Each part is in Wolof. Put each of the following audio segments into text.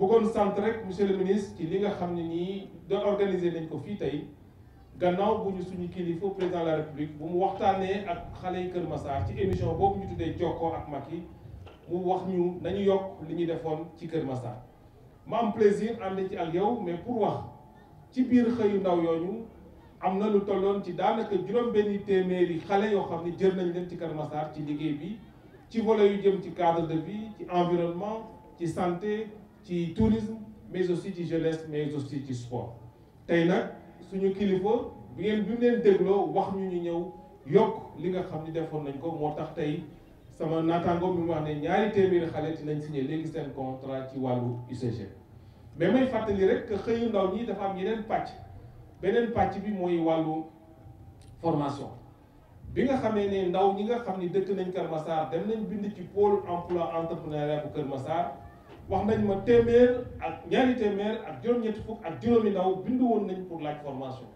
bëggoon sant rek monsieur le ministre ci li nga xam ne nii da organiser nañ ko fii tey gannaaw bu ñu suñu kilifa président de la république bu mu waxtaanee ak xale yi Kër Massar ci émission boobu ñu tuddee Jokkoo ak Macky mu wax ñu nañu yokk li ñu defoon ci Kër Massar ma am plaisir ànd ci ak yow mais pour wax ci biir xëyu ndaw yooyu am na lu tolloon ci daanaka juróom-benni téeméeri xale yoo xam ne jël nañ leen ci Kër Massar ci liggéey bi ci volet yu jëm ci cadre de vie ci environnement ci santé ci tourisme mais aussi ci jeunesse mais aussi ci sport tey nag suñu kilifa bi ngeen leen dégloo wax ñu ñëw yokk li nga xam ni defoon nañ ko moo tax tey sama naataango mi mu wax ne ñaari téeméeri xale dinañ signé léegi seen contrat ci wàllu UCG mais may fàttali rek que xëyu ndaw ñi dafa am yeneen pàcc beneen pàcc bi mooy wàllu formation bi nga xamee ne ndaw ñi nga xam ni dëkk nañ Kër Massar dem nañ bind ci pôle emploi entrepreneuriat bu Kër Massar wax nañ ma téeméer ak ñaari téeméer ak juróom-ñetti fukk ak juróomi ndaw bindu woon nañ pour laaj formation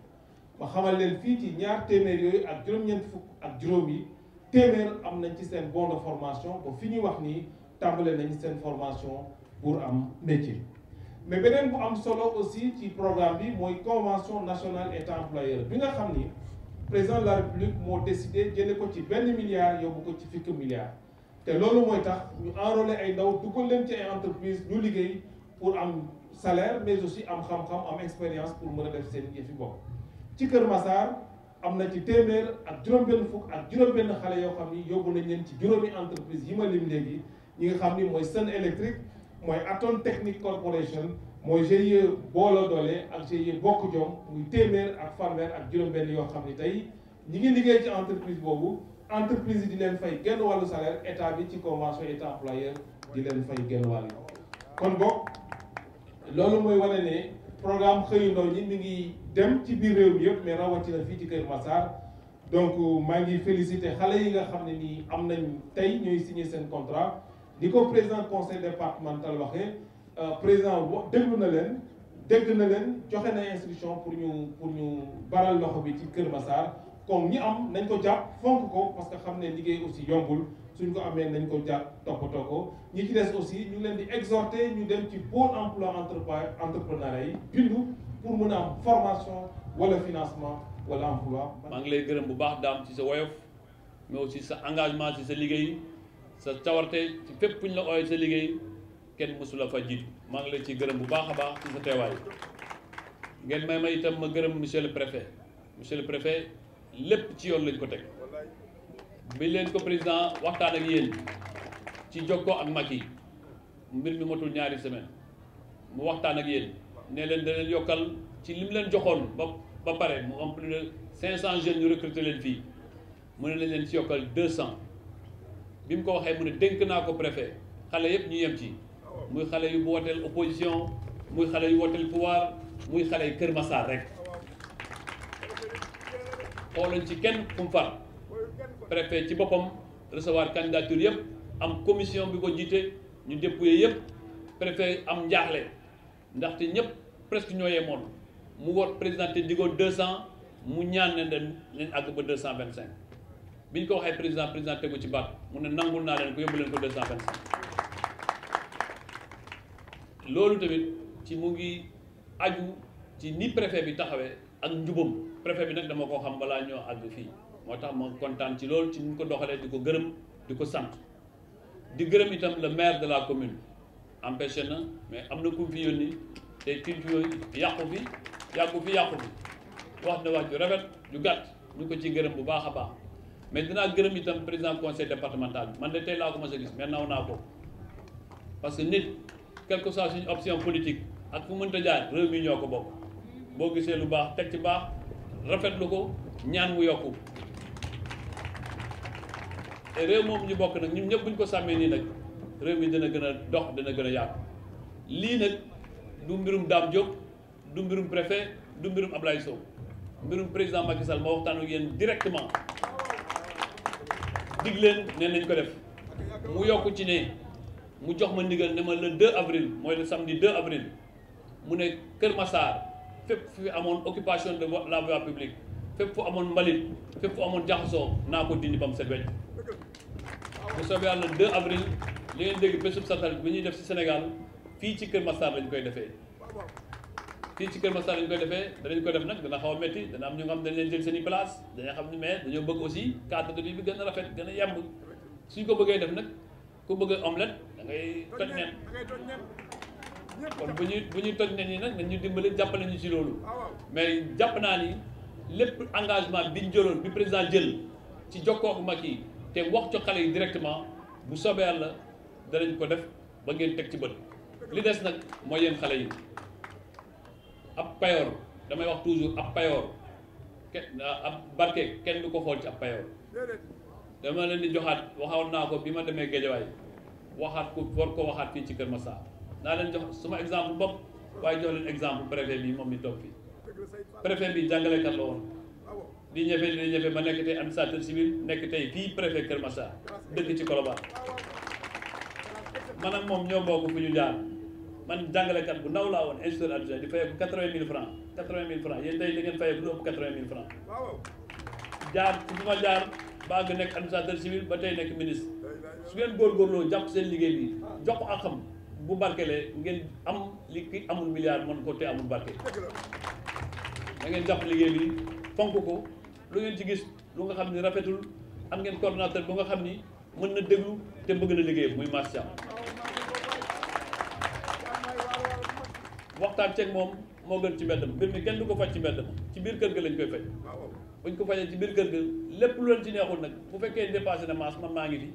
ma xamal leen fii ci ñaar téeméer yooyu ak juróom-ñeenti fukk ak juróom yi téeméer am nañ ci seen bon de formation ba fi ñuy wax nii tàmbale nañ seen formation pour am métier. mais beneen bu am solo aussi ci programme bi mooy convention nationale état employeur bi nga xam ni président de la république moo décidé jële ko ci benn milliard yóbbu ko ci fukki milliards. te loolu mooy tax ñu enrôler ay ndaw dugal leen ci ay entreprise ñu liggéey pour am salaire mais aussi am xam-xam am expérience pour mën a def seen yëfi bopp. ci Kër Massar am na ci téeméer ak juróom-benn fukk ak juróom-benn xale yoo xam ni yóbbu nañ leen ci juróomi entreprise yi ma lim léegi ñi nga xam ni mooy Sen Electric mooy Aton Technique Corporation mooy GIE Boolo Doole ak GIE Bokk Jom muy téeméer ak fanweer ak juróom-benn yoo xam ni tey ñi ngi liggéey ci entreprise boobu. entreprise yi di leen fay genn wàllu salaire état bi ci convention état employeur di leen fay genn wàll kon boog loolu mooy wane ne programme xëyu ndaw ñi mi ngi dem ci biir réew mi yëpp mais rawatina fii ci Kër Massar donc maa ngi félicité xale yi nga xam ne nii am nañ tey ñooy signé seen contrat ni ko président conseil départemental waxee président déglu na leen dégg na leen joxe na instruction pour ñu baral loxo bi ci Kër Massar comme ñi am nañ ko jàpp fonk ko parce que xam ne liggéey aussi yombul suñ ko amee nañ ko jàpp toppatoo ko ñi ci des aussi ñu leen di exhorter ñu dem ci pôle emploi entrepreneuriat yi bindu pour mën a am formation wala financement wala emploi. maa ngi lay gërëm bu baax daam ci sa woyof mais aussi sa engagement ci sa liggéey sa cawarte ci fépp fu ñu la ooyee sa liggéey kenn mësu la fa jiitu maa ngi lay ci gërëm bu baax a baax ci sa teewaay ngeen may itam ma gërëm monsieur le préfet lépp ci yoon lañ ko teg bi leen ko président waxtaan ak yéen ci jokkoo ak Macky mbir mi motul ñaari semaine mu waxtaan ak yéen ne leen da leen yokkal ci li mu leen joxoon ba pare mu am plus de 500 jeunes ñu recruter leen fii mu ne leen ci yokkal 200 bi mu ko waxee mu ne dénk naa ko préfet xale yëpp ñu yem ci muy xale yu bu woteel opposition muy xale yu woteel pouvoir muy xale yu Kër Massar rek xooluñ ci kenn fu mu far préfet ci boppam recevoir candidature yëpp am commission bi ko jiite ñu dépouillé yëpp préfet am njaaxle ndaxte ñëpp presque ñoo yemoon mu war président te digoo 200 mu ñaan leen àgg ba 225 bi ñu ko waxee président tegu ci baat mu ne nangul naa leen ko yóbbu leen ko 225 loolu tamit ci mu ngi aju ci ni préfet bi taxawee ak njubam préfet bi nag dama ko xam balaa ñoo àgg fii moo tax ma kontaan ci loolu ci ni ñu ko doxalee di ko gërëm di ko sant di gërëm itam le maire de la commune empêché na mais am na ku mu fi yónni te kii fi yàqu fi wax na wax ju rafet ju gàtt ñu ko ci gërëm bu baax a baax mais dinaa gërëm itam président conseil départemental bi man de tey laa ko mos a gis mais naw naa ko parce que nit quelle que soit suñu option politique ak fu mënta jaar réew mi ñoo ko bokk boo gisee lu baax teg ci baax rafetlu ko ñaan mu yokku te réew moom ñu bokk nag ñun ñëpp bu ñu ko sàmmee nii nag réew mi dina gën a dox dina gën a yaatu lii nag du mbirum Dame Diop du mbirum préfet du mbirum Ablaye Sow mbirum président Macky Sall ma waxtaan ak yéen directement dig leen ne nañ ko def mu yokku ci ne mu jox ma ndigal ne ma le 2 avril mooy le samedi 2 avril mu ne Kër Massar fépp fu amoon occupation de la voie publique fépp fu amoon mbalit fépp fu amoon jaxasoo naa ko dindi ba mu set wecc bu soobee yàlla le 2 avril li ngeen dégg bésub satellite bi ñuy def ci Sénégal fii ci Kër Massar lañ koy defee fii ci Kër Massar lañ koy defee danañ ko def nag dana xaw a métti dana am ñu nga xam dañ leen jël seen i place dañoo xam ne mais dañoo bëgg aussi cadre de vie bi gën a rafet gën a yemb suñ ko bëggee def nag ku bëgg omelette da ngay toj nen kon bu ñuy toj nen yi nag nañ ñu dimbali jàppale ñu ci loolu mais jàpp naa ni lépp engagement biñ jëloon bi président jël ci jokkoo ak mag yi te wax ci xale yi directement bu soobee Yàlla danañ ko def ba ngeen teg ci bët li des nag mooy yéen xale yi ab payoor damay wax toujours ab payoor ab barke kenn du ko xool ci ab payoor dama leen di joxaat waxoon naa ko bi ma demee Guédiawaye waxaat ko war ko waxaat fii ci Kër Massar naa leen jox suma exemple bopp waaye jox leen exemple préfet bi moom mi toog fii préfet bi jàngalekat la woon di ñëfe ma nekk tey administrateur civil nekk tey fii préfet Kër Massar dëkk ci Colobane man ak moom ñoo bokk fu ñu jaar man jàngalekat bu ndaw laa woon instituteur adjoint di fayeeku 80 000 francs 80 000 francs yéen tey da ngeen fayeeku lu ëpp 80 000 francs jaar ci fi ma jaar ba nga nekk administrateur civil ba tey nekk ministre su ngeen góorgóorloo jàpp seen liggéey bi jox ko ak xam bu barkelee ngeen am li ki amul milliard mën ko te amul barke da ngeen jàpp liggéey bi fonk ko lu ngeen ci gis lu nga xam ni rafetul am ngeen coordonnateur bu nga xam ni mën na déglu te bëgg na liggéey muy Mass Thiam waxtaan ceeg moom moo gën ci mbedd ma mbir mi kenn du ko faj ci mbedd ma ci biir kër ga lañ koy faj buñ ko fajee ci biir kër ga lépp lu leen ci neexul nag bu fekkee dépassé na Mass man maa ngi fi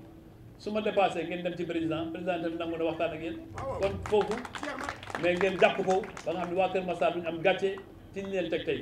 su ma dépassé ngeen dem ci président tamit nangu na waxtaan ak yéen kon foofu mais ngeen jàpp ko ba nga xam ne waa Kër Massar duñ am gàcce ci ñu leen teg tey